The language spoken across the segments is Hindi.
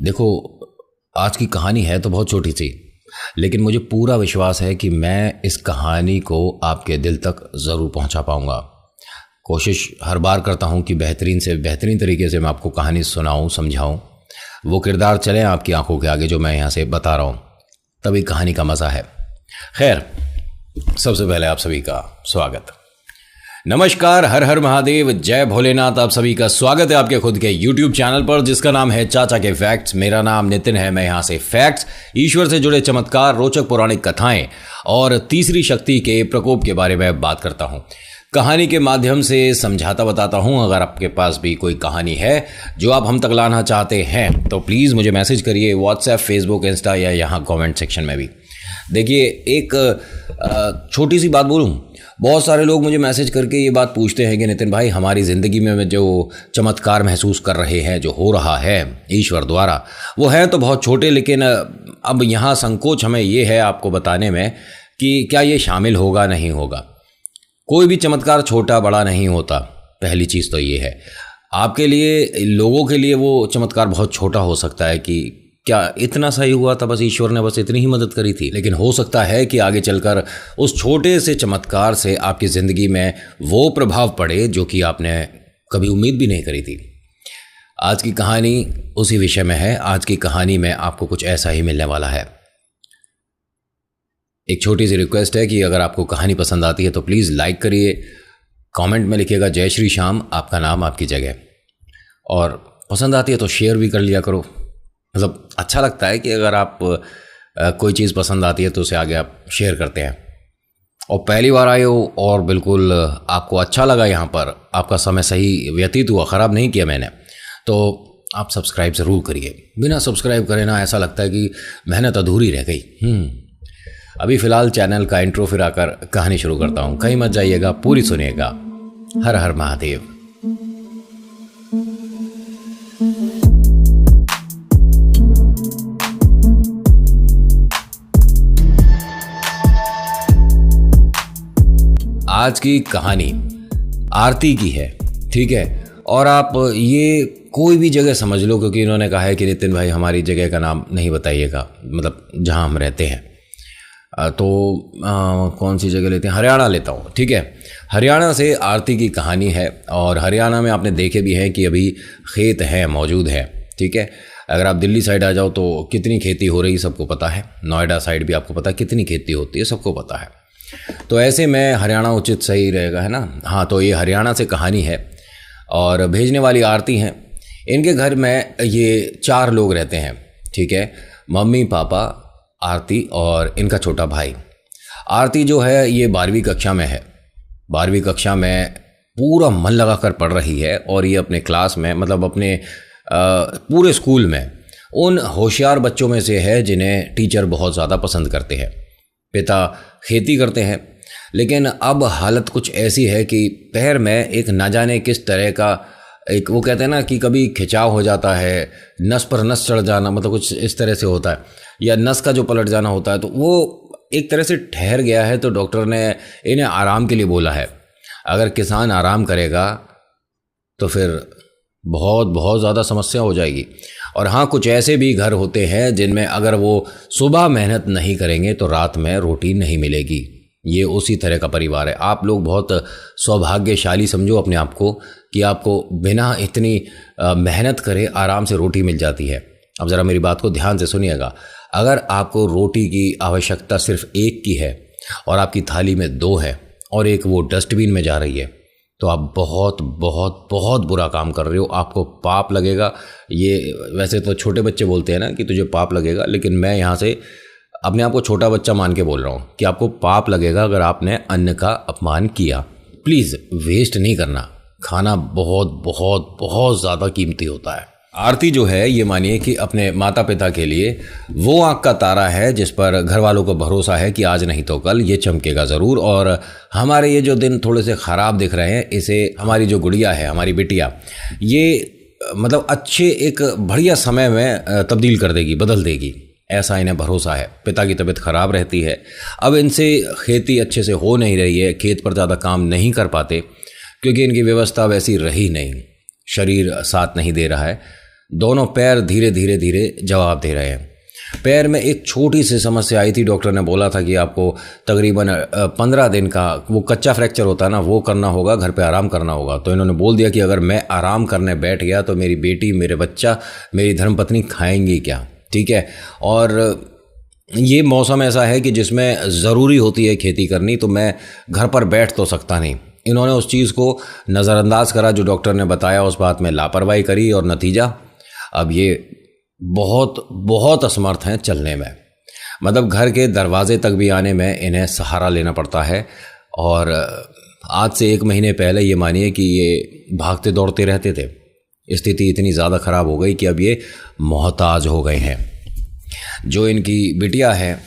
देखो, आज की कहानी है तो बहुत छोटी सी, लेकिन मुझे पूरा विश्वास है कि मैं इस कहानी को आपके दिल तक ज़रूर पहुंचा पाऊंगा। कोशिश हर बार करता हूं कि बेहतरीन से बेहतरीन तरीके से मैं आपको कहानी सुनाऊं, समझाऊं, वो किरदार चले आपकी आंखों के आगे जो मैं यहाँ से बता रहा हूँ, तभी कहानी का मज़ा है। खैर, सबसे पहले आप सभी का स्वागत, नमस्कार, हर हर महादेव, जय भोलेनाथ। आप सभी का स्वागत है आपके खुद के YouTube चैनल पर जिसका नाम है चाचा के फैक्ट्स। मेरा नाम नितिन है। मैं यहाँ से फैक्ट्स, ईश्वर से जुड़े चमत्कार, रोचक पौराणिक कथाएं और तीसरी शक्ति के प्रकोप के बारे में बात करता हूँ। कहानी के माध्यम से समझाता बताता हूँ। अगर आपके पास भी कोई कहानी है जो आप हम तक लाना चाहते हैं तो प्लीज़ मुझे मैसेज करिए, व्हाट्सएप, फेसबुक, इंस्टा या यहाँ कमेंट सेक्शन में भी। देखिए, एक छोटी सी बात बोलूँ, बहुत सारे लोग मुझे मैसेज करके ये बात पूछते हैं कि नितिन भाई, हमारी ज़िंदगी में जो चमत्कार महसूस कर रहे हैं, जो हो रहा है ईश्वर द्वारा, वो है तो बहुत छोटे, लेकिन अब यहाँ संकोच हमें ये है आपको बताने में कि क्या ये शामिल होगा, नहीं होगा। कोई भी चमत्कार छोटा बड़ा नहीं होता। पहली चीज़ तो ये है, आपके लिए, लोगों के लिए वो चमत्कार बहुत छोटा हो सकता है कि क्या इतना सही हुआ था, बस ईश्वर ने बस इतनी ही मदद करी थी। लेकिन हो सकता है कि आगे चलकर उस छोटे से चमत्कार से आपकी ज़िंदगी में वो प्रभाव पड़े जो कि आपने कभी उम्मीद भी नहीं करी थी। आज की कहानी उसी विषय में है। आज की कहानी में आपको कुछ ऐसा ही मिलने वाला है। एक छोटी सी रिक्वेस्ट है कि अगर आपको कहानी पसंद आती है तो प्लीज़ लाइक करिए, कमेंट में लिखिएगा जय श्री श्याम, आपका नाम आपकी जगह, और पसंद आती है तो शेयर भी कर लिया करो। मतलब अच्छा लगता है कि अगर आप कोई चीज़ पसंद आती है तो उसे आगे आप शेयर करते हैं। और पहली बार आए हो और बिल्कुल आपको अच्छा लगा, यहाँ पर आपका समय सही व्यतीत हुआ, ख़राब नहीं किया मैंने, तो आप सब्सक्राइब ज़रूर करिए। बिना सब्सक्राइब करे ना ऐसा लगता है कि मेहनत अधूरी रह गई। अभी फ़िलहाल चैनल का इंट्रो फिर आकर कहानी शुरू करता हूँ। कहीं मत जाइएगा, पूरी सुनिएगा। हर हर महादेव। आज की कहानी आरती की है, ठीक है। और आप ये कोई भी जगह समझ लो, क्योंकि इन्होंने कहा है कि नितिन भाई हमारी जगह का नाम नहीं बताइएगा, मतलब जहां हम रहते हैं। तो कौन सी जगह लेते हैं, हरियाणा लेता हूँ, ठीक है। हरियाणा से आरती की कहानी है। और हरियाणा में आपने देखे भी हैं कि अभी खेत हैं, मौजूद हैं, ठीक है। अगर आप दिल्ली साइड आ जाओ तो कितनी खेती हो रही सबको पता है। नोएडा साइड भी आपको पता है कितनी खेती होती है, सबको पता है। तो ऐसे में हरियाणा उचित सही रहेगा, है ना। हाँ, तो ये हरियाणा से कहानी है और भेजने वाली आरती हैं। इनके घर में ये 4 लोग रहते हैं, ठीक है। मम्मी, पापा, आरती और इनका छोटा भाई। आरती जो है ये 12वीं कक्षा में है। 12वीं कक्षा में पूरा मन लगा कर पढ़ रही है और ये अपने क्लास में, मतलब अपने पूरे स्कूल में उन होशियार बच्चों में से है जिन्हें टीचर बहुत ज़्यादा पसंद करते हैं। पिता खेती करते हैं, लेकिन अब हालत कुछ ऐसी है कि पैर में एक न जाने किस तरह का एक, वो कहते हैं ना कि कभी खिंचाव हो जाता है, नस पर नस चढ़ जाना, मतलब कुछ इस तरह से होता है, या नस का जो पलट जाना होता है, तो वो एक तरह से ठहर गया है। तो डॉक्टर ने इन्हें आराम के लिए बोला है। अगर किसान आराम करेगा तो फिर बहुत बहुत ज़्यादा समस्या हो जाएगी। और हाँ, कुछ ऐसे भी घर होते हैं जिनमें अगर वो सुबह मेहनत नहीं करेंगे तो रात में रोटी नहीं मिलेगी। ये उसी तरह का परिवार है। आप लोग बहुत सौभाग्यशाली समझो अपने आप को कि आपको बिना इतनी मेहनत करे आराम से रोटी मिल जाती है। अब ज़रा मेरी बात को ध्यान से सुनिएगा। अगर आपको रोटी की आवश्यकता सिर्फ एक की है और आपकी थाली में 2 है और एक वो डस्टबिन में जा रही है, तो आप बहुत बहुत बहुत बुरा काम कर रहे हो। आपको पाप लगेगा। ये वैसे तो छोटे बच्चे बोलते हैं ना कि तुझे पाप लगेगा, लेकिन मैं यहाँ से अपने आप को छोटा बच्चा मान के बोल रहा हूँ कि आपको पाप लगेगा अगर आपने अन्न का अपमान किया। प्लीज़ वेस्ट नहीं करना। खाना बहुत बहुत बहुत ज़्यादा कीमती होता है। आरती जो है, ये मानिए कि अपने माता पिता के लिए वो आँख का तारा है जिस पर घर वालों को भरोसा है कि आज नहीं तो कल ये चमकेगा ज़रूर। और हमारे ये जो दिन थोड़े से ख़राब दिख रहे हैं, इसे हमारी जो गुड़िया है, हमारी बिटिया, ये मतलब अच्छे एक बढ़िया समय में तब्दील कर देगी, बदल देगी, ऐसा इन्हें भरोसा है। पिता की तबीयत ख़राब रहती है। अब इनसे खेती अच्छे से हो नहीं रही है, खेत पर ज़्यादा काम नहीं कर पाते क्योंकि इनकी व्यवस्था वैसी रही नहीं, शरीर साथ नहीं दे रहा है। दोनों पैर धीरे धीरे धीरे जवाब दे रहे हैं। पैर में एक छोटी सी समस्या आई थी। डॉक्टर ने बोला था कि आपको तकरीबन 15 दिन का वो कच्चा फ्रैक्चर होता है ना, वो करना होगा, घर पे आराम करना होगा। तो इन्होंने बोल दिया कि अगर मैं आराम करने बैठ गया तो मेरी बेटी, मेरे बच्चा, मेरी धर्मपत्नी खाएंगी क्या? ठीक है। और ये मौसम ऐसा है कि जिसमें ज़रूरी होती है खेती करनी, तो मैं घर पर बैठ तो सकता नहीं। इन्होंने उस चीज़ को नज़रअंदाज करा जो डॉक्टर ने बताया, उस बात में लापरवाही करी और नतीजा अब ये बहुत बहुत असमर्थ हैं चलने में। मतलब घर के दरवाजे तक भी आने में इन्हें सहारा लेना पड़ता है। और आज से 1 महीने पहले ये मानिए कि ये भागते दौड़ते रहते थे। स्थिति इतनी ज़्यादा ख़राब हो गई कि अब ये मोहताज हो गए हैं। जो इनकी बिटिया है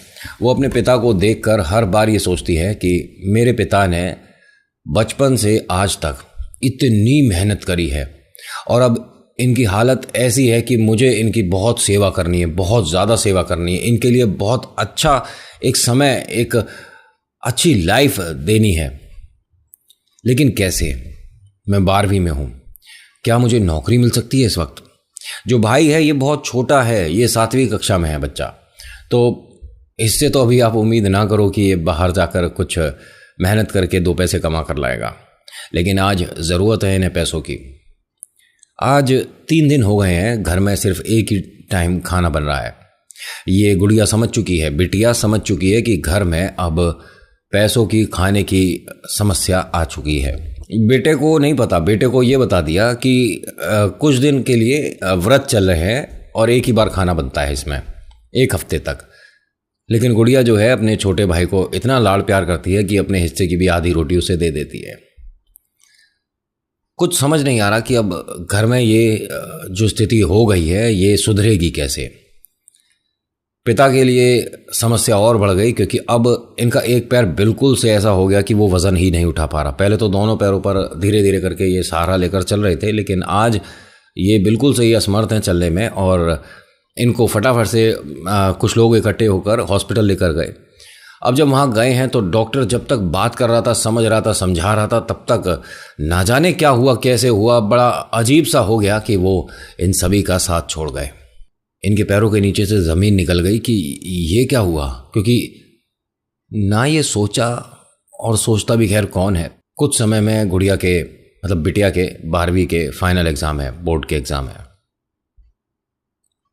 वो अपने पिता को देखकर हर बार ये सोचती है कि मेरे पिता ने बचपन से आज तक इतनी मेहनत करी है और अब इनकी हालत ऐसी है कि मुझे इनकी बहुत सेवा करनी है, बहुत ज़्यादा सेवा करनी है, इनके लिए बहुत अच्छा एक समय, एक अच्छी लाइफ देनी है। लेकिन कैसे? मैं 12वीं में हूँ, क्या मुझे नौकरी मिल सकती है इस वक्त? जो भाई है ये बहुत छोटा है, ये 7वीं कक्षा में है बच्चा, तो इससे तो अभी आप उम्मीद ना करो कि ये बाहर जाकर कुछ मेहनत करके 2 पैसे कमा कर लाएगा। लेकिन आज ज़रूरत है इन्हें पैसों की। आज 3 दिन हो गए हैं घर में सिर्फ एक ही टाइम खाना बन रहा है। ये गुड़िया समझ चुकी है, बिटिया समझ चुकी है कि घर में अब पैसों की, खाने की समस्या आ चुकी है। बेटे को नहीं पता, बेटे को ये बता दिया कि कुछ दिन के लिए व्रत चल रहे हैं और एक ही बार खाना बनता है इसमें 1 हफ्ते तक। लेकिन गुड़िया जो है अपने छोटे भाई को इतना लाड़ प्यार करती है कि अपने हिस्से की भी आधी रोटी उसे दे देती है। कुछ समझ नहीं आ रहा कि अब घर में ये जो स्थिति हो गई है ये सुधरेगी कैसे। पिता के लिए समस्या और बढ़ गई क्योंकि अब इनका एक पैर बिल्कुल से ऐसा हो गया कि वो वज़न ही नहीं उठा पा रहा। पहले तो दोनों पैरों पर धीरे धीरे करके ये सहारा लेकर चल रहे थे, लेकिन आज ये बिल्कुल से ही असमर्थ हैं चलने में। और इनको फटाफट से कुछ लोग इकट्ठे होकर हॉस्पिटल लेकर गए। अब जब वहाँ गए हैं तो डॉक्टर जब तक बात कर रहा था, समझ रहा था, समझा रहा था, तब तक ना जाने क्या हुआ, कैसे हुआ, बड़ा अजीब सा हो गया कि वो इन सभी का साथ छोड़ गए। इनके पैरों के नीचे से ज़मीन निकल गई कि ये क्या हुआ, क्योंकि ना ये सोचा और सोचता भी खैर कौन है। कुछ समय में गुड़िया के, मतलब बिटिया के 12वीं के फाइनल एग्ज़ाम है, बोर्ड के एग्ज़ाम है,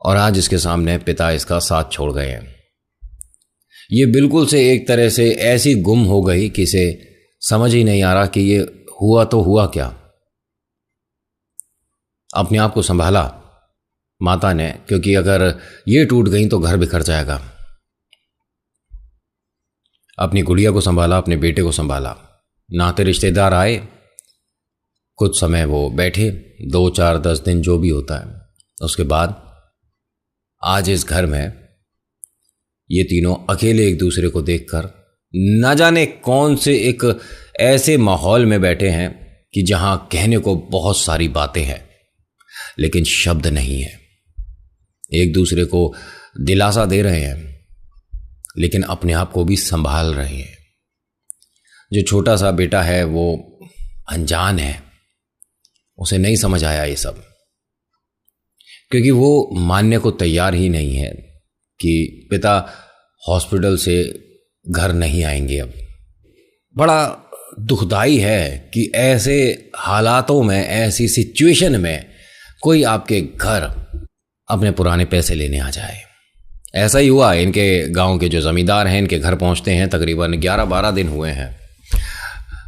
और आज इसके सामने पिता इसका साथ छोड़ गए हैं। ये बिल्कुल से एक तरह से ऐसी गुम हो गई कि इसे समझ ही नहीं आ रहा कि ये हुआ तो हुआ क्या। अपने आप को संभाला माता ने, क्योंकि अगर ये टूट गई तो घर बिखर जाएगा। अपनी गुड़िया को संभाला, अपने बेटे को संभाला, नाते रिश्तेदार आए, कुछ समय वो बैठे, 2, 4, 10 दिन जो भी होता है। उसके बाद आज इस घर में ये तीनों अकेले एक दूसरे को देखकर न जाने कौन से एक ऐसे माहौल में बैठे हैं कि जहां कहने को बहुत सारी बातें हैं लेकिन शब्द नहीं है। एक दूसरे को दिलासा दे रहे हैं लेकिन अपने आप को भी संभाल रहे हैं। जो छोटा सा बेटा है वो अनजान है, उसे नहीं समझ आया ये सब, क्योंकि वो मानने को तैयार ही नहीं है कि पिता हॉस्पिटल से घर नहीं आएंगे। अब बड़ा दुखदाई है कि ऐसे हालातों में, ऐसी सिचुएशन में कोई आपके घर अपने पुराने पैसे लेने आ जाए। ऐसा ही हुआ। इनके गांव के जो ज़मींदार हैं इनके घर पहुंचते हैं, तकरीबन 11-12 दिन हुए हैं।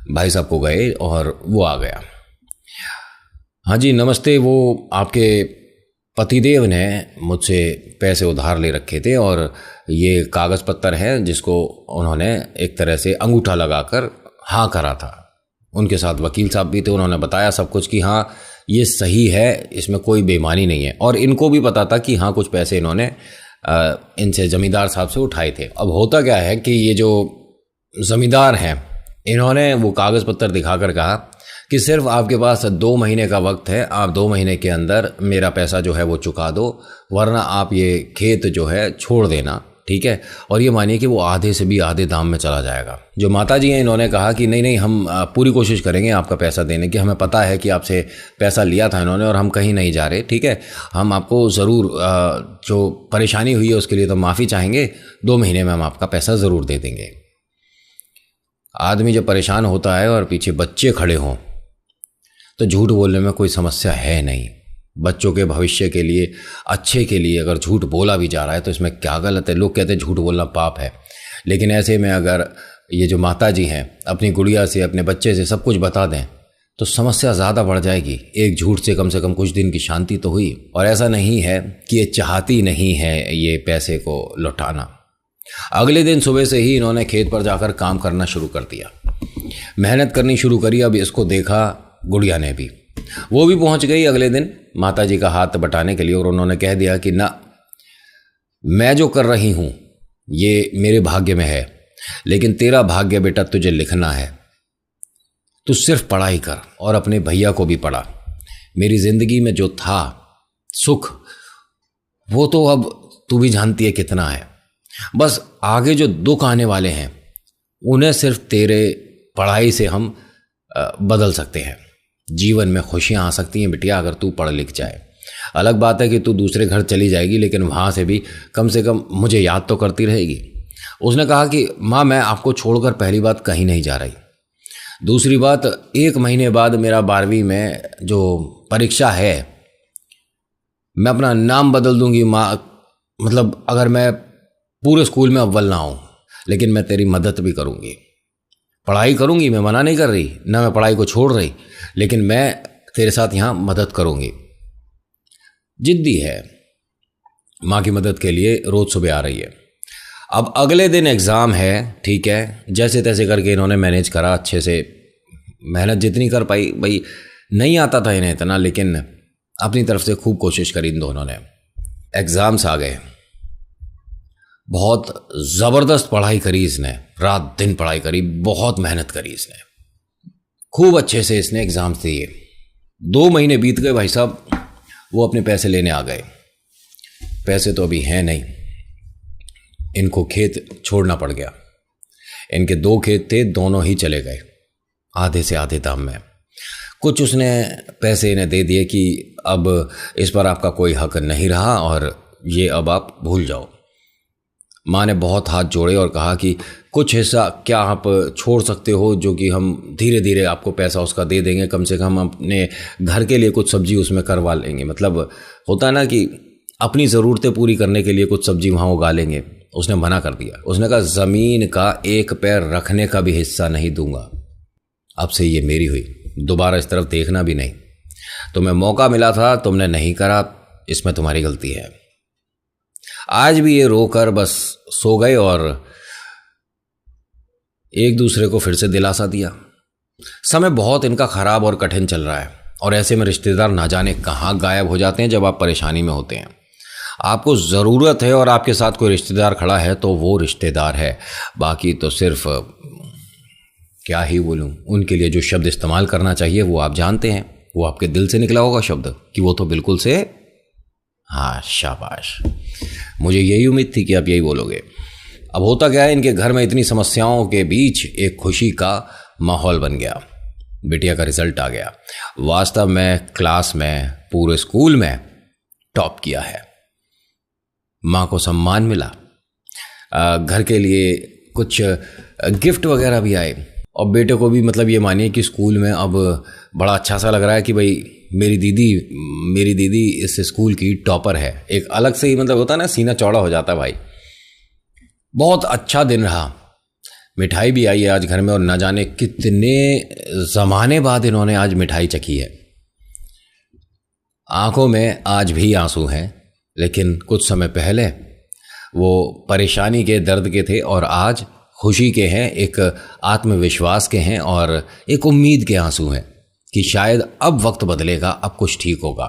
भाई साहब को गए और वो आ गया। हाँ जी नमस्ते, वो आपके पतिदेव ने मुझसे पैसे उधार ले रखे थे और ये कागज़ पत्तर है जिसको उन्होंने एक तरह से अंगूठा लगाकर हाँ करा था। उनके साथ वकील साहब भी थे, उन्होंने बताया सब कुछ कि हाँ ये सही है, इसमें कोई बेईमानी नहीं है। और इनको भी पता था कि हाँ कुछ पैसे इन्होंने इनसे ज़मींदार साहब से उठाए थे। अब होता क्या है कि ये जो ज़मींदार हैं इन्होंने वो कागज़ पत्तर दिखाकर कहा कि सिर्फ आपके पास 2 महीने का वक्त है, आप 2 महीने के अंदर मेरा पैसा जो है वो चुका दो, वरना आप ये खेत जो है छोड़ देना ठीक है, और ये मानिए कि वो आधे से भी आधे दाम में चला जाएगा। जो माता जी हैं इन्होंने कहा कि नहीं नहीं, हम पूरी कोशिश करेंगे आपका पैसा देने की, हमें पता है कि आपसे पैसा लिया था इन्होंने और हम कहीं नहीं जा रहे, ठीक है, हम आपको ज़रूर जो परेशानी हुई है उसके लिए तो माफ़ी चाहेंगे, 2 महीने में हम आपका पैसा ज़रूर दे देंगे। आदमी जब परेशान होता है और पीछे बच्चे खड़े हों तो झूठ बोलने में कोई समस्या है नहीं। बच्चों के भविष्य के लिए, अच्छे के लिए अगर झूठ बोला भी जा रहा है तो इसमें क्या गलत है। लोग कहते हैं झूठ बोलना पाप है, लेकिन ऐसे में अगर ये जो माता जी हैं अपनी गुड़िया से, अपने बच्चे से सब कुछ बता दें तो समस्या ज़्यादा बढ़ जाएगी। एक झूठ से कम कुछ दिन की शांति तो हुई। और ऐसा नहीं है कि ये चाहती नहीं है ये पैसे को लौटाना। अगले दिन सुबह से ही इन्होंने खेत पर जाकर काम करना शुरू कर दिया, मेहनत करनी शुरू करी। अब इसको देखा गुड़िया ने भी, वो भी पहुंच गई अगले दिन माता जी का हाथ बटाने के लिए और उन्होंने कह दिया कि ना, मैं जो कर रही हूं ये मेरे भाग्य में है, लेकिन तेरा भाग्य बेटा तुझे लिखना है। तू सिर्फ पढ़ाई कर और अपने भैया को भी पढ़ा। मेरी जिंदगी में जो था सुख वो तो अब तू भी जानती है कितना है। बस आगे जो दुख आने वाले हैं उन्हें सिर्फ तेरे पढ़ाई से हम बदल सकते हैं। जीवन में खुशियां आ सकती हैं बिटिया अगर तू पढ़ लिख जाए। अलग बात है कि तू दूसरे घर चली जाएगी, लेकिन वहाँ से कम मुझे याद तो करती रहेगी। उसने कहा कि माँ, मैं आपको छोड़कर पहली बात कहीं नहीं जा रही। दूसरी बात, 1 महीने बाद मेरा 12वीं में जो परीक्षा है मैं अपना नाम बदल दूंगी माँ। मतलब अगर मैं पूरे स्कूल में अव्वल ना हूँ, लेकिन मैं तेरी मदद भी करूँगी, पढ़ाई करूँगी। मैं मना नहीं कर रही, ना मैं पढ़ाई को छोड़ रही, लेकिन मैं तेरे साथ यहाँ मदद करूँगी। जिद्दी है, माँ की मदद के लिए रोज़ सुबह आ रही है। अब अगले दिन एग्ज़ाम है, ठीक है, जैसे तैसे करके इन्होंने मैनेज करा, अच्छे से मेहनत जितनी कर पाई। भाई नहीं आता था इन्हें इतना, लेकिन अपनी तरफ से खूब कोशिश करी इन दोनों ने। एग्ज़ाम्स आ गए, बहुत ज़बरदस्त पढ़ाई करी इसने, रात दिन पढ़ाई करी, बहुत मेहनत करी इसने, खूब अच्छे से इसने एग्ज़ाम्स दिए। 2 महीने बीत गए भाई साहब, वो अपने पैसे लेने आ गए। पैसे तो अभी हैं नहीं, इनको खेत छोड़ना पड़ गया। इनके 2 खेत थे, दोनों ही चले गए आधे से आधे दाम में। कुछ उसने पैसे इन्हें दे दिए कि अब इस पर आपका कोई हक नहीं रहा और ये अब आप भूल जाओ। माँ ने बहुत हाथ जोड़े और कहा कि कुछ हिस्सा क्या आप छोड़ सकते हो, जो कि हम धीरे धीरे आपको पैसा उसका दे देंगे, कम से कम अपने घर के लिए कुछ सब्जी उसमें करवा लेंगे। मतलब होता है ना कि अपनी ज़रूरतें पूरी करने के लिए कुछ सब्जी वहाँ उगा लेंगे। उसने मना कर दिया। उसने कहा ज़मीन का 1 पैर रखने का भी हिस्सा नहीं दूंगा, अब से ये मेरी हुई, दोबारा इस तरफ देखना भी नहीं। तुम्हें मौका मिला था, तुमने नहीं करा, इसमें तुम्हारी गलती है। आज भी ये रोकर बस सो गए और एक दूसरे को फिर से दिलासा दिया। समय बहुत इनका खराब और कठिन चल रहा है और ऐसे में रिश्तेदार ना जाने कहाँ गायब हो जाते हैं जब आप परेशानी में होते हैं। आपको ज़रूरत है और आपके साथ कोई रिश्तेदार खड़ा है तो वो रिश्तेदार है, बाकी तो सिर्फ क्या ही बोलूं, उनके लिए जो शब्द इस्तेमाल करना चाहिए वो आप जानते हैं, वो आपके दिल से निकला होगा शब्द कि वो तो बिल्कुल से, हाँ शाबाश, मुझे यही उम्मीद थी कि आप यही बोलोगे। अब होता क्या है, इनके घर में इतनी समस्याओं के बीच एक खुशी का माहौल बन गया। बिटिया का रिजल्ट आ गया, वास्तव में क्लास में, पूरे स्कूल में टॉप किया है। माँ को सम्मान मिला, घर के लिए कुछ गिफ्ट वगैरह भी आए और बेटे को भी, मतलब ये मानिए कि स्कूल में अब बड़ा अच्छा सा लग रहा है कि भाई मेरी दीदी इस स्कूल की टॉपर है। एक अलग से ही मतलब होता है ना, सीना चौड़ा हो जाता है भाई। बहुत अच्छा दिन रहा। मिठाई भी आई है आज घर में और न जाने कितने ज़माने बाद इन्होंने आज मिठाई चखी है। आंखों में आज भी आंसू हैं, लेकिन कुछ समय पहले वो परेशानी के, दर्द के थे और आज खुशी के हैं, एक आत्मविश्वास के हैं और एक उम्मीद के आंसू हैं कि शायद अब वक्त बदलेगा, अब कुछ ठीक होगा।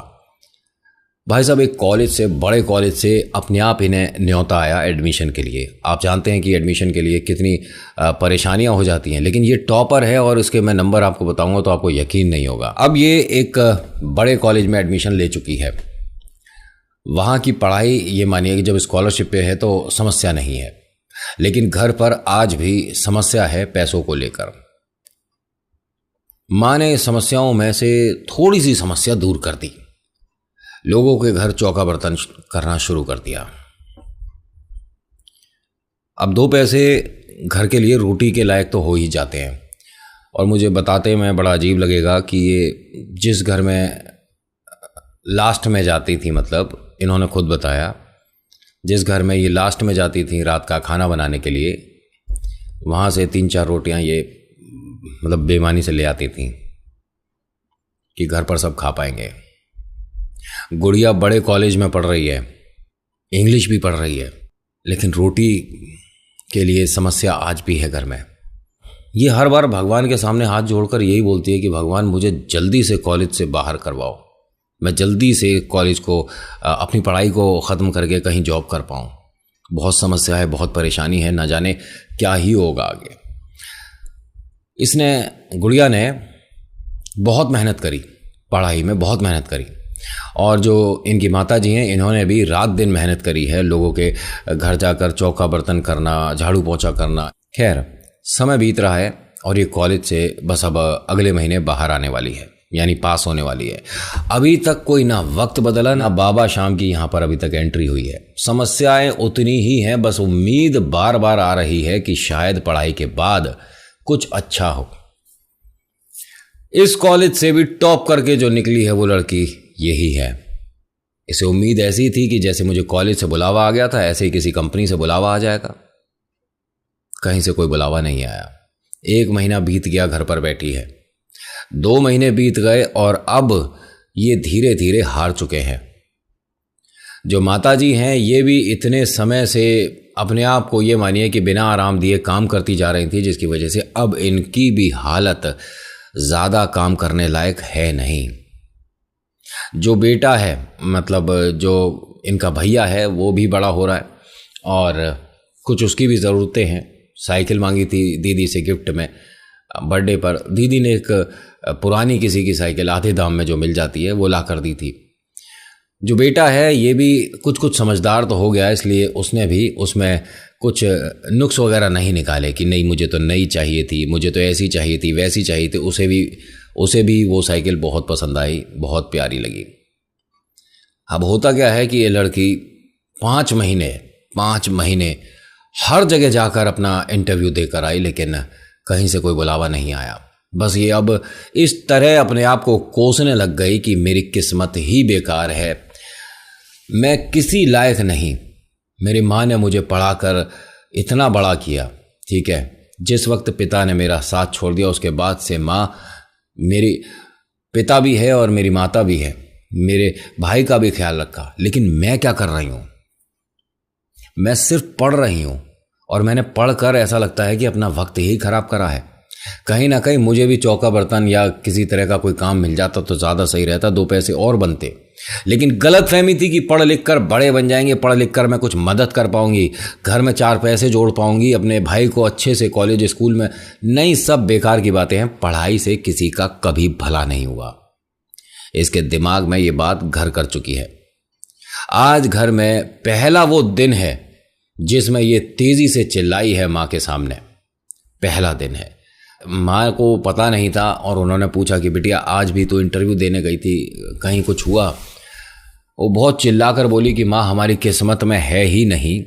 भाई साहब, एक कॉलेज से, बड़े कॉलेज से अपने आप इन्हें न्योता आया एडमिशन के लिए। आप जानते हैं कि एडमिशन के लिए कितनी परेशानियां हो जाती हैं, लेकिन ये टॉपर है और इसके मैं नंबर आपको बताऊंगा तो आपको यकीन नहीं होगा। अब ये एक बड़े कॉलेज में एडमिशन ले चुकी है। वहाँ की पढ़ाई ये मानिए कि जब स्कॉलरशिप पे है तो समस्या नहीं है, लेकिन घर पर आज भी समस्या है पैसों को लेकर। माँ ने समस्याओं में से थोड़ी सी समस्या दूर कर दी, लोगों के घर चौका बर्तन करना शुरू कर दिया। अब 2 पैसे घर के लिए रोटी के लायक तो हो ही जाते हैं। और मुझे बताते में बड़ा अजीब लगेगा कि ये जिस घर में लास्ट में जाती थी, मतलब इन्होंने खुद बताया, जिस घर में ये लास्ट में जाती थी रात का खाना बनाने के लिए, वहाँ से 3-4 रोटियाँ ये मतलब बेईमानी से ले आती थी कि घर पर सब खा पाएंगे। गुड़िया बड़े कॉलेज में पढ़ रही है, इंग्लिश भी पढ़ रही है, लेकिन रोटी के लिए समस्या आज भी है घर में। ये हर बार भगवान के सामने हाथ जोड़कर यही बोलती है कि भगवान मुझे जल्दी से कॉलेज से बाहर करवाओ, मैं जल्दी से कॉलेज को अपनी पढ़ाई को ख़त्म करके कहीं जॉब कर पाऊँ। बहुत समस्या है, बहुत परेशानी है, ना जाने क्या ही होगा आगे। गुड़िया ने बहुत मेहनत करी, पढ़ाई में बहुत मेहनत करी, और जो इनकी माता जी हैं इन्होंने भी रात दिन मेहनत करी है, लोगों के घर जाकर चौका बर्तन करना, झाड़ू पोछा करना। खैर समय बीत रहा है और ये कॉलेज से बस अब अगले महीने बाहर आने वाली है, यानी पास होने वाली है। अभी तक कोई ना वक्त बदला ना बाबा शाम की यहाँ पर अभी तक एंट्री हुई है। समस्याएं उतनी ही हैं, बस उम्मीद बार बार आ रही है कि शायद पढ़ाई के बाद कुछ अच्छा हो। इस कॉलेज से भी टॉप करके जो निकली है वो लड़की यही है। इसे उम्मीद ऐसी थी कि जैसे मुझे कॉलेज से बुलावा आ गया था, ऐसे ही किसी कंपनी से बुलावा आ जाएगा। कहीं से कोई बुलावा नहीं आया। 1 महीना बीत गया, घर पर बैठी है। 2 महीने बीत गए और अब ये धीरे धीरे हार चुके हैं। जो माताजी हैं ये भी इतने समय से अपने आप को ये मानिए कि बिना आराम दिए काम करती जा रही थी, जिसकी वजह से अब इनकी भी हालत ज़्यादा काम करने लायक है नहीं। जो बेटा है, मतलब जो इनका भैया है, वो भी बड़ा हो रहा है और कुछ उसकी भी ज़रूरतें हैं। साइकिल मांगी थी दीदी से गिफ्ट में बर्थडे पर। दीदी ने एक पुरानी किसी की साइकिल आधे दाम में जो मिल जाती है वो ला कर दी थी। जो बेटा है ये भी कुछ समझदार तो हो गया, इसलिए उसने भी उसमें कुछ नुक्स वगैरह नहीं निकाले कि नहीं मुझे तो नई चाहिए थी, मुझे तो ऐसी चाहिए थी, वैसी चाहिए थी। उसे भी वो साइकिल बहुत पसंद आई, बहुत प्यारी लगी। अब होता क्या है कि ये लड़की 5 महीने हर जगह जाकर अपना इंटरव्यू देकर आई, लेकिन कहीं से कोई बुलावा नहीं आया। बस ये अब इस तरह अपने आप को कोसने लग गई कि मेरी किस्मत ही बेकार है, मैं किसी लायक नहीं। मेरी माँ ने मुझे पढ़ाकर इतना बड़ा किया, ठीक है। जिस वक्त पिता ने मेरा साथ छोड़ दिया उसके बाद से माँ, मेरी पिता भी है और मेरी माता भी है, मेरे भाई का भी ख्याल रखा, लेकिन मैं क्या कर रही हूँ? मैं सिर्फ पढ़ रही हूँ और मैंने पढ़कर ऐसा लगता है कि अपना वक्त ही खराब करा है। कहीं ना कहीं मुझे भी चौका बर्तन या किसी तरह का कोई काम मिल जाता तो ज़्यादा सही रहता, 2 पैसे और बनते। लेकिन गलत फहमी थी कि पढ़ लिख कर बड़े बन जाएंगे, पढ़ लिख कर मैं कुछ मदद कर पाऊंगी, घर में 4 पैसे जोड़ पाऊंगी, अपने भाई को अच्छे से कॉलेज स्कूल में। नहीं, सब बेकार की बातें हैं। पढ़ाई से किसी का कभी भला नहीं हुआ। इसके दिमाग में ये बात घर कर चुकी है। आज घर में पहला वो दिन है जिसमें ये तेजी से चिल्लाई है माँ के सामने। पहला दिन है। माँ को पता नहीं था और उन्होंने पूछा कि बिटिया आज भी तो इंटरव्यू देने गई थी, कहीं कुछ हुआ? वो बहुत चिल्लाकर बोली कि माँ हमारी किस्मत में है ही नहीं,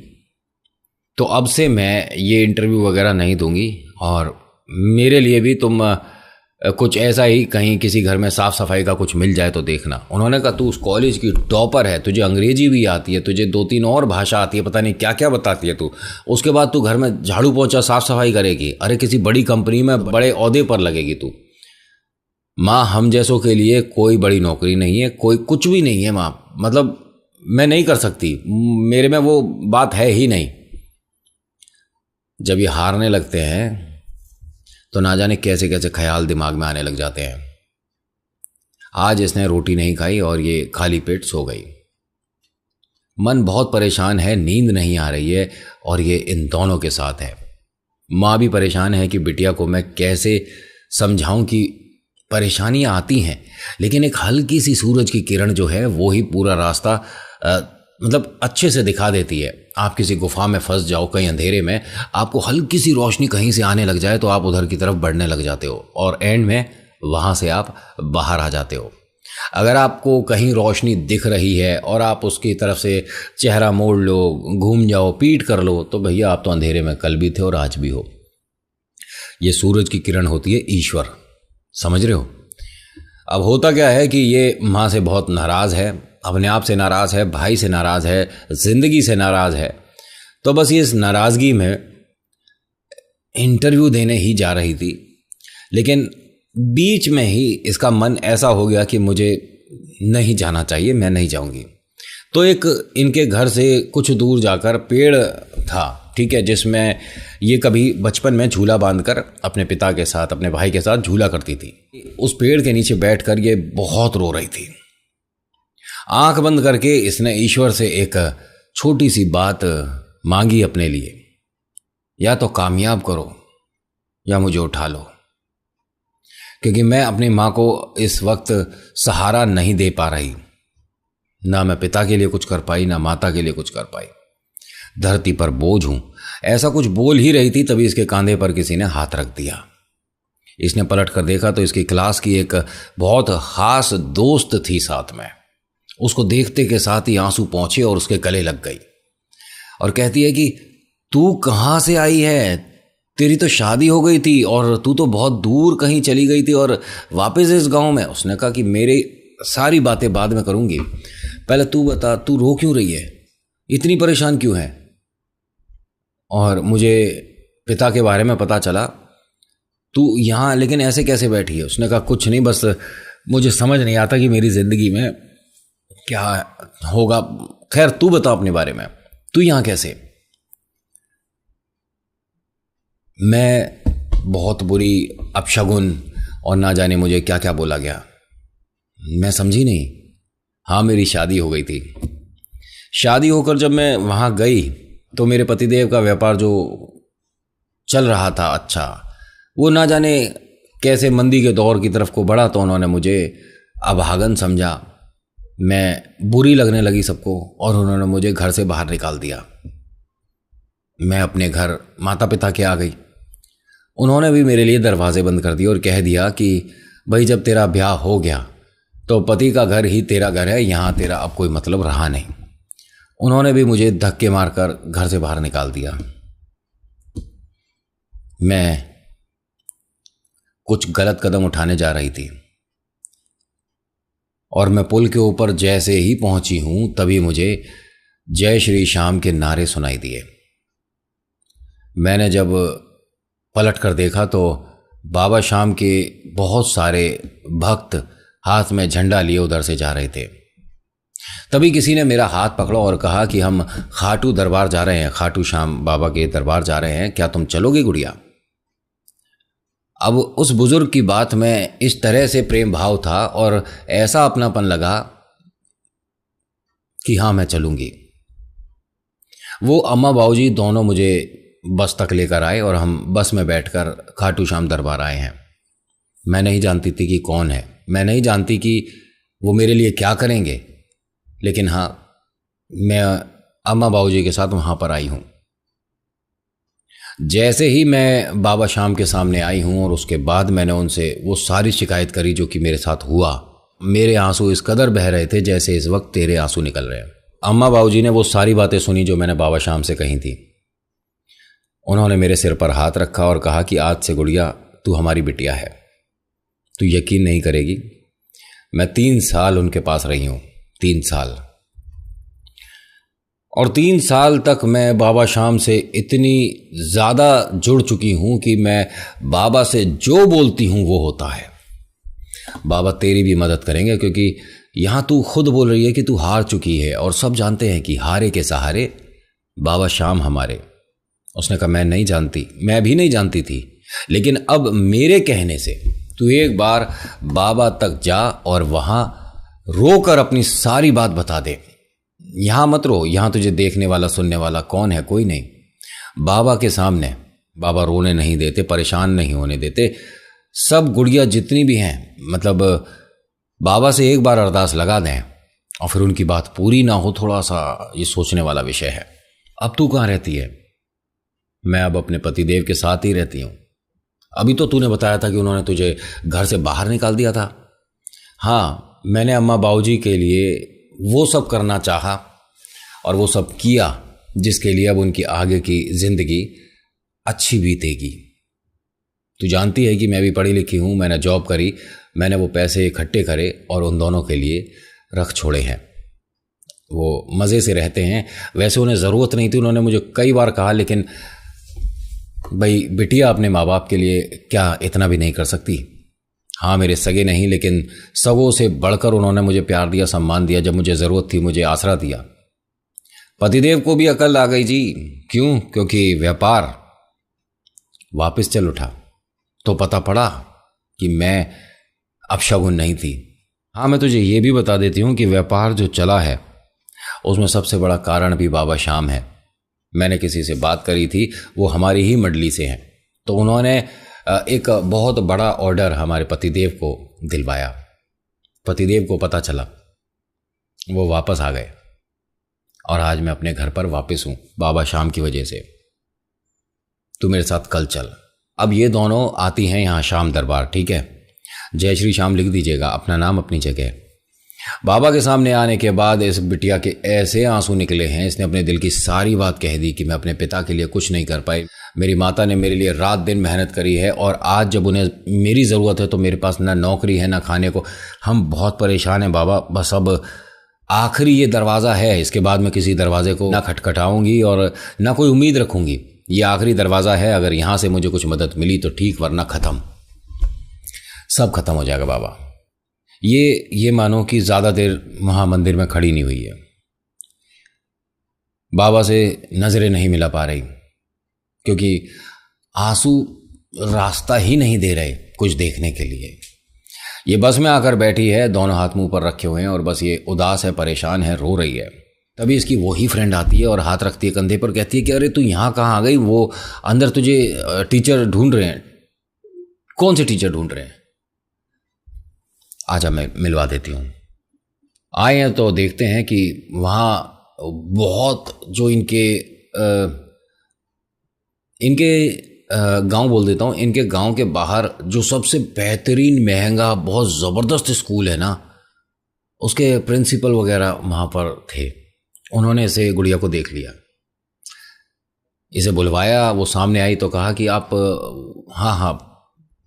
तो अब से मैं ये इंटरव्यू वगैरह नहीं दूंगी और मेरे लिए भी तुम कुछ ऐसा ही कहीं किसी घर में साफ़ सफाई का कुछ मिल जाए तो देखना। उन्होंने कहा तू उस कॉलेज की टॉपर है, तुझे अंग्रेजी भी आती है, तुझे 2-3 और भाषा आती है, पता नहीं क्या क्या बताती है तू, उसके बाद तू घर में झाड़ू पोछा साफ़ सफाई करेगी, अरे किसी बड़ी कंपनी में बड़े ओहदे पर लगेगी तू। माँ हम जैसों के लिए कोई बड़ी नौकरी नहीं है, कोई कुछ भी नहीं है माँ, मतलब मैं नहीं कर सकती, मेरे में वो बात है ही नहीं। जब ये हारने लगते हैं तो ना जाने कैसे कैसे ख्याल दिमाग में आने लग जाते हैं। आज इसने रोटी नहीं खाई और ये खाली पेट सो गई। मन बहुत परेशान है, नींद नहीं आ रही है और ये इन दोनों के साथ है। माँ भी परेशान है कि बिटिया को मैं कैसे समझाऊं कि परेशानियां आती हैं, लेकिन एक हल्की सी सूरज की किरण जो है वो ही पूरा रास्ता मतलब अच्छे से दिखा देती है। आप किसी गुफा में फंस जाओ कहीं अंधेरे में, आपको हल्की सी रोशनी कहीं से आने लग जाए तो आप उधर की तरफ बढ़ने लग जाते हो और एंड में वहाँ से आप बाहर आ जाते हो। अगर आपको कहीं रोशनी दिख रही है और आप उसकी तरफ से चेहरा मोड़ लो, घूम जाओ, पीठ कर लो, तो भैया आप तो अंधेरे में कल भी थे और आज भी हो। ये सूरज की किरण होती है ईश्वर, समझ रहे हो। अब होता क्या है कि ये माँ से बहुत नाराज़ है, अपने आप से नाराज़ है, भाई से नाराज़ है, ज़िंदगी से नाराज़ है। तो बस ये इस नाराज़गी में इंटरव्यू देने ही जा रही थी, लेकिन बीच में ही इसका मन ऐसा हो गया कि मुझे नहीं जाना चाहिए, मैं नहीं जाऊंगी। तो एक इनके घर से कुछ दूर जाकर पेड़ था, ठीक है, जिसमें ये कभी बचपन में झूला बांधकर अपने पिता के साथ, अपने भाई के साथ झूला करती थी। उस पेड़ के नीचे बैठकर ये बहुत रो रही थी। आंख बंद करके इसने ईश्वर से एक छोटी सी बात मांगी अपने लिए, या तो कामयाब करो या मुझे उठा लो, क्योंकि मैं अपनी माँ को इस वक्त सहारा नहीं दे पा रही। ना मैं पिता के लिए कुछ कर पाई, ना माता के लिए कुछ कर पाई। धरती पर बोझ हूं। ऐसा कुछ बोल ही रही थी, तभी इसके कंधे पर किसी ने हाथ रख दिया। इसने पलट कर देखा तो इसकी क्लास की एक बहुत खास दोस्त थी साथ में। उसको देखते के साथ ही आंसू पहुंचे और उसके गले लग गई और कहती है कि तू कहाँ से आई है, तेरी तो शादी हो गई थी और तू तो बहुत दूर कहीं चली गई थी और वापस इस गांव में। उसने कहा कि मेरी सारी बातें बाद में करूंगी, पहले तू बता, तू रो क्यों रही है, इतनी परेशान क्यों है। और मुझे पिता के बारे में पता चला, तू यहाँ लेकिन ऐसे कैसे बैठी है। उसने कहा कुछ नहीं, बस मुझे समझ नहीं आता कि मेरी ज़िंदगी में क्या होगा। खैर तू बता अपने बारे में, तू यहाँ कैसे। मैं बहुत बुरी अपशगुन और ना जाने मुझे क्या क्या बोला गया, मैं समझी नहीं। हाँ, मेरी शादी हो गई थी। शादी होकर जब मैं वहाँ गई तो मेरे पतिदेव का व्यापार जो चल रहा था अच्छा, वो ना जाने कैसे मंदी के दौर की तरफ को बढ़ा, तो उन्होंने मुझे अभागन समझा। मैं बुरी लगने लगी सबको और उन्होंने मुझे घर से बाहर निकाल दिया। मैं अपने घर माता पिता के आ गई। उन्होंने भी मेरे लिए दरवाजे बंद कर दिए और कह दिया कि भाई जब तेरा ब्याह हो गया तो पति का घर ही तेरा घर है, यहाँ तेरा अब कोई मतलब रहा नहीं। उन्होंने भी मुझे धक्के मारकर घर से बाहर निकाल दिया। मैं कुछ गलत कदम उठाने जा रही थी और मैं पुल के ऊपर जैसे ही पहुंची हूं तभी मुझे जय श्री श्याम के नारे सुनाई दिए। मैंने जब पलट कर देखा तो बाबा श्याम के बहुत सारे भक्त हाथ में झंडा लिए उधर से जा रहे थे। तभी किसी ने मेरा हाथ पकड़ा और कहा कि हम खाटू दरबार जा रहे हैं, खाटू श्याम बाबा के दरबार जा रहे हैं, क्या तुम चलोगे गुड़िया। अब उस बुजुर्ग की बात में इस तरह से प्रेम भाव था और ऐसा अपनापन लगा कि हाँ मैं चलूंगी। वो अम्मा बाबूजी दोनों मुझे बस तक लेकर आए और हम बस में बैठकर खाटू श्याम दरबार आए हैं। मैं नहीं जानती थी कि कौन है, मैं नहीं जानती कि वो मेरे लिए क्या करेंगे, लेकिन हाँ मैं अम्मा बाबूजी के साथ वहाँ पर आई हूँ। जैसे ही मैं बाबा श्याम के सामने आई हूँ और उसके बाद मैंने उनसे वो सारी शिकायत करी जो कि मेरे साथ हुआ, मेरे आंसू इस कदर बह रहे थे जैसे इस वक्त तेरे आंसू निकल रहे हैं। अम्मा बाबूजी ने वो सारी बातें सुनी जो मैंने बाबा श्याम से कही थी। उन्होंने मेरे सिर पर हाथ रखा और कहा कि आज से गुड़िया तू हमारी बिटिया है। तू यकीन नहीं करेगी, मैं 3 साल उनके पास रही हूँ, 3 साल। और 3 साल तक मैं बाबा श्याम से इतनी ज़्यादा जुड़ चुकी हूँ कि मैं बाबा से जो बोलती हूँ वो होता है। बाबा तेरी भी मदद करेंगे, क्योंकि यहाँ तू खुद बोल रही है कि तू हार चुकी है और सब जानते हैं कि हारे के सहारे बाबा श्याम हमारे। उसने कहा मैं नहीं जानती, मैं भी नहीं जानती थी, लेकिन अब मेरे कहने से तू एक बार बाबा तक जा और वहाँ रोकर अपनी सारी बात बता दे। यहाँ मत रो, यहाँ तुझे देखने वाला सुनने वाला कौन है, कोई नहीं। बाबा के सामने बाबा रोने नहीं देते, परेशान नहीं होने देते। सब गुड़िया जितनी भी हैं, मतलब बाबा से एक बार अरदास लगा दें और फिर उनकी बात पूरी ना हो, थोड़ा सा ये सोचने वाला विषय है। अब तू कहाँ रहती है? मैं अब अपने पतिदेव के साथ ही रहती हूँ। अभी तो तूने बताया था कि उन्होंने तुझे घर से बाहर निकाल दिया था। हाँ, मैंने अम्मा बाबूजी के लिए वो सब करना चाहा और वो सब किया जिसके लिए अब उनकी आगे की जिंदगी अच्छी बीतेगी। तू जानती है कि मैं भी पढ़ी लिखी हूँ, मैंने जॉब करी, मैंने वो पैसे इकट्ठे करे और उन दोनों के लिए रख छोड़े हैं। वो मज़े से रहते हैं। वैसे उन्हें ज़रूरत नहीं थी, उन्होंने मुझे कई बार कहा, लेकिन भाई बिटिया अपने माँ बाप के लिए क्या इतना भी नहीं कर सकती? हाँ, मेरे सगे नहीं, लेकिन सगों से बढ़कर उन्होंने मुझे प्यार दिया, सम्मान दिया, जब मुझे ज़रूरत थी मुझे आसरा दिया। पतिदेव को भी अकल आ गई जी। क्यों? क्योंकि व्यापार वापस चल उठा तो पता पड़ा कि मैं अपशगुन नहीं थी। हाँ, मैं तुझे ये भी बता देती हूँ कि व्यापार जो चला है उसमें सबसे बड़ा कारण भी बाबा श्याम है। मैंने किसी से बात करी थी, वो हमारी ही मंडली से हैं, तो उन्होंने एक बहुत बड़ा ऑर्डर हमारे पतिदेव को दिलवाया। पतिदेव को पता चला, वो वापस आ गए और आज मैं अपने घर पर वापस हूँ बाबा श्याम की वजह से। तू मेरे साथ कल चल। अब ये दोनों आती हैं यहाँ श्याम दरबार, ठीक है? जय श्री श्याम लिख दीजिएगा, अपना नाम अपनी जगह। बाबा के सामने आने के बाद इस बिटिया के ऐसे आंसू निकले हैं, इसने अपने दिल की सारी बात कह दी कि मैं अपने पिता के लिए कुछ नहीं कर पाई, मेरी माता ने मेरे लिए रात दिन मेहनत करी है और आज जब उन्हें मेरी ज़रूरत है तो मेरे पास ना नौकरी है ना खाने को। हम बहुत परेशान हैं बाबा, बस अब आखिरी ये दरवाज़ा है, इसके बाद मैं किसी दरवाजे को ना खटखटाऊंगी और ना कोई उम्मीद रखूंगी। ये आखिरी दरवाज़ा है, अगर यहाँ से मुझे कुछ मदद मिली तो ठीक, वरना ख़त्म, सब खत्म हो जाएगा बाबा। ये मानो कि ज़्यादा देर वहाँ मंदिर में खड़ी नहीं हुई है, बाबा से नज़रें नहीं मिला पा रही क्योंकि आंसू रास्ता ही नहीं दे रहे कुछ देखने के लिए। ये बस में आकर बैठी है, दोनों हाथ मुंह पर रखे हुए हैं और बस ये उदास है, परेशान है, रो रही है। तभी इसकी वही फ्रेंड आती है और हाथ रखती है कंधे पर, कहती है कि अरे तू यहाँ कहाँ आ गई? वो अंदर तुझे टीचर ढूंढ रहे हैं। कौन से टीचर ढूंढ रहे हैं? आजा, मैं मिलवा देती हूँ। आए हैं तो देखते हैं कि वहाँ बहुत जो इनके गांव बोल देता हूँ, इनके गांव के बाहर जो सबसे बेहतरीन महंगा बहुत ज़बरदस्त स्कूल है ना, उसके प्रिंसिपल वगैरह वहाँ पर थे। उन्होंने इसे गुड़िया को देख लिया, इसे बुलवाया, वो सामने आई तो कहा कि आप हाँ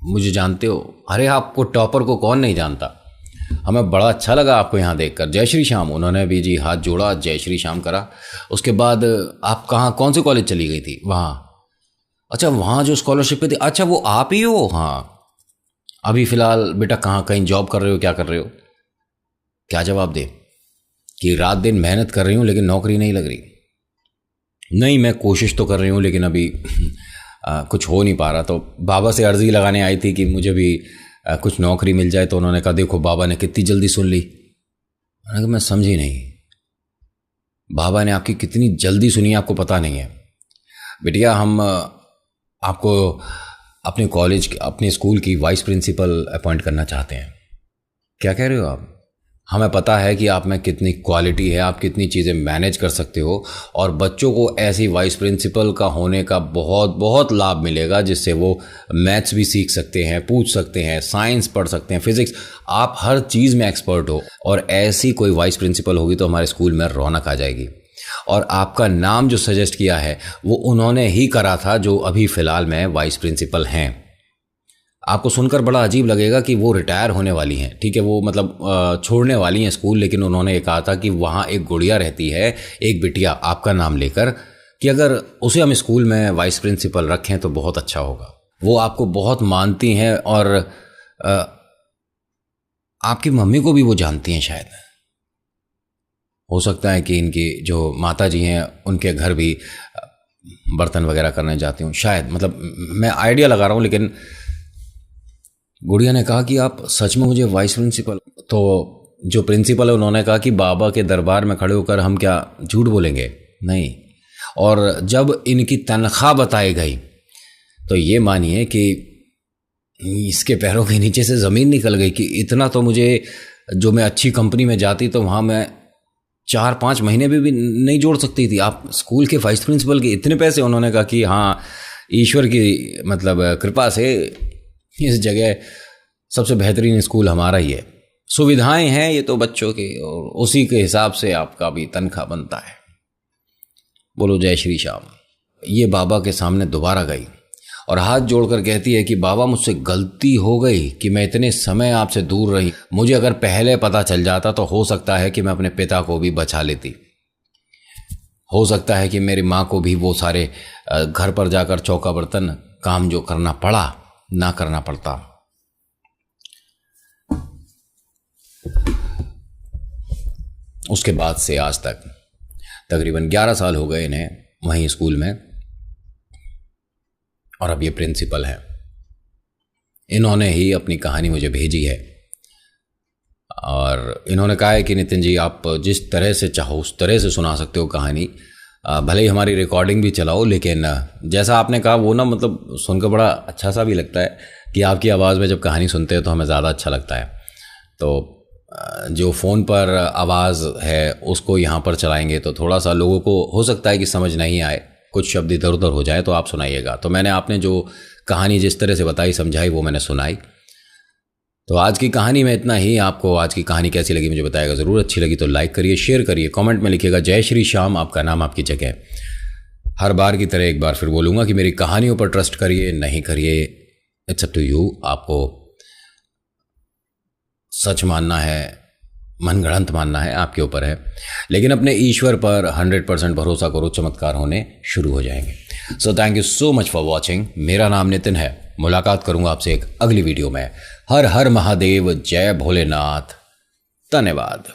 मुझे जानते हो? अरे आपको टॉपर को कौन नहीं जानता, हमें बड़ा अच्छा लगा आपको यहाँ देखकर, जय श्री श्याम। उन्होंने भी जी हाथ जोड़ा, जय श्री श्याम करा। उसके बाद आप कौन से कॉलेज चली गई थी? वहाँ। अच्छा, वहाँ जो स्कॉलरशिप पे थी, अच्छा वो आप ही हो? हाँ। अभी फ़िलहाल बेटा कहीं जॉब कर रहे हो, क्या कर रहे हो? क्या जवाब दे कि रात दिन मेहनत कर रही हूँ लेकिन नौकरी नहीं लग रही। नहीं, मैं कोशिश तो कर रही हूँ लेकिन अभी कुछ हो नहीं पा रहा। तो बाबा से अर्जी लगाने आई थी कि मुझे भी कुछ नौकरी मिल जाए, तो उन्होंने कहा देखो बाबा ने कितनी जल्दी सुन ली। मैंने कहा मैं समझी नहीं, बाबा ने आपकी कितनी जल्दी सुनी आपको पता नहीं है। बिटिया, हम आपको अपने कॉलेज, अपने स्कूल की वाइस प्रिंसिपल अपॉइंट करना चाहते हैं। क्या कह रहे हो आप? हमें पता है कि आप में कितनी क्वालिटी है, आप कितनी चीज़ें मैनेज कर सकते हो और बच्चों को ऐसी वाइस प्रिंसिपल का होने का बहुत बहुत लाभ मिलेगा, जिससे वो मैथ्स भी सीख सकते हैं, पूछ सकते हैं, साइंस पढ़ सकते हैं, फिजिक्स, आप हर चीज़ में एक्सपर्ट हो। और ऐसी कोई वाइस प्रिंसिपल होगी तो हमारे स्कूल में रौनक आ जाएगी। और आपका नाम जो सजेस्ट किया है वो उन्होंने ही करा था जो अभी फ़िलहाल में वाइस प्रिंसिपल हैं। आपको सुनकर बड़ा अजीब लगेगा कि वो रिटायर होने वाली हैं, ठीक है, वो मतलब छोड़ने वाली हैं स्कूल, लेकिन उन्होंने ये कहा था कि वहाँ एक गुड़िया रहती है, एक बिटिया आपका नाम लेकर, कि अगर उसे हम स्कूल में वाइस प्रिंसिपल रखें तो बहुत अच्छा होगा। वो आपको बहुत मानती हैं और आपकी मम्मी को भी वो जानती हैं। शायद हो सकता है कि इनकी जो माता जी हैं उनके घर भी बर्तन वगैरह करने जाती हूँ, शायद, मतलब मैं आइडिया लगा रहा हूँ। लेकिन गुड़िया ने कहा कि आप सच में मुझे वाइस प्रिंसिपल, तो जो प्रिंसिपल है उन्होंने कहा कि बाबा के दरबार में खड़े होकर हम क्या झूठ बोलेंगे? नहीं। और जब इनकी तनख्वाह बताई गई तो ये मानिए कि इसके पैरों के नीचे से ज़मीन निकल गई कि इतना तो मुझे, जो मैं अच्छी कंपनी में जाती तो वहाँ मैं 4-5 महीने में भी नहीं जोड़ सकती थी आप? स्कूल के वाइस प्रिंसिपल के इतने पैसे। उन्होंने कहा कि हाँ, ईश्वर की मतलब कृपा से इस जगह सबसे बेहतरीन स्कूल हमारा ही है, सुविधाएं हैं ये तो बच्चों की, और उसी के हिसाब से आपका भी तनख्वाह बनता है। बोलो जय श्री श्याम। ये बाबा के सामने दोबारा गई और हाथ जोड़कर कहती है कि बाबा, मुझसे गलती हो गई कि मैं इतने समय आपसे दूर रही। मुझे अगर पहले पता चल जाता तो हो सकता है कि मैं अपने पिता को भी बचा लेती, हो सकता है कि मेरी माँ को भी वो सारे घर पर जाकर चौका बर्तन काम जो करना पड़ा ना करना पड़ता। उसके बाद से आज तक तकरीबन 11 साल हो गए इन्हें वहीं स्कूल में, और अब ये प्रिंसिपल है। इन्होंने ही अपनी कहानी मुझे भेजी है और इन्होंने कहा है कि नितिन जी, आप जिस तरह से चाहो उस तरह से सुना सकते हो कहानी, भले ही हमारी रिकॉर्डिंग भी चलाओ, लेकिन जैसा आपने कहा वो ना मतलब सुनकर बड़ा अच्छा सा भी लगता है कि आपकी आवाज़ में जब कहानी सुनते हैं तो हमें ज़्यादा अच्छा लगता है। तो जो फ़ोन पर आवाज़ है उसको यहाँ पर चलाएंगे तो थोड़ा सा लोगों को हो सकता है कि समझ नहीं आए, कुछ शब्द इधर उधर हो जाए, तो आप सुनाइएगा। तो मैंने आपने जो कहानी जिस तरह से बताई समझाई वो मैंने सुनाई। तो आज की कहानी में इतना ही। आपको आज की कहानी कैसी लगी मुझे बताइएगा ज़रूर। अच्छी लगी तो लाइक करिए, शेयर करिए, कमेंट में लिखिएगा जय श्री श्याम, आपका नाम आपकी जगह। हर बार की तरह एक बार फिर बोलूँगा कि मेरी कहानियों पर ट्रस्ट करिए नहीं करिए, इट्स अप टू यू। आपको सच मानना है, मनगढ़ंत मानना है, आपके ऊपर है, लेकिन अपने ईश्वर पर 100% भरोसा करो, चमत्कार होने शुरू हो जाएंगे। So thank you so much for watching. मेरा नाम नितिन है। मुलाकात करूंगा आपसे एक अगली वीडियो में। हर हर महादेव, जय भोलेनाथ, धन्यवाद।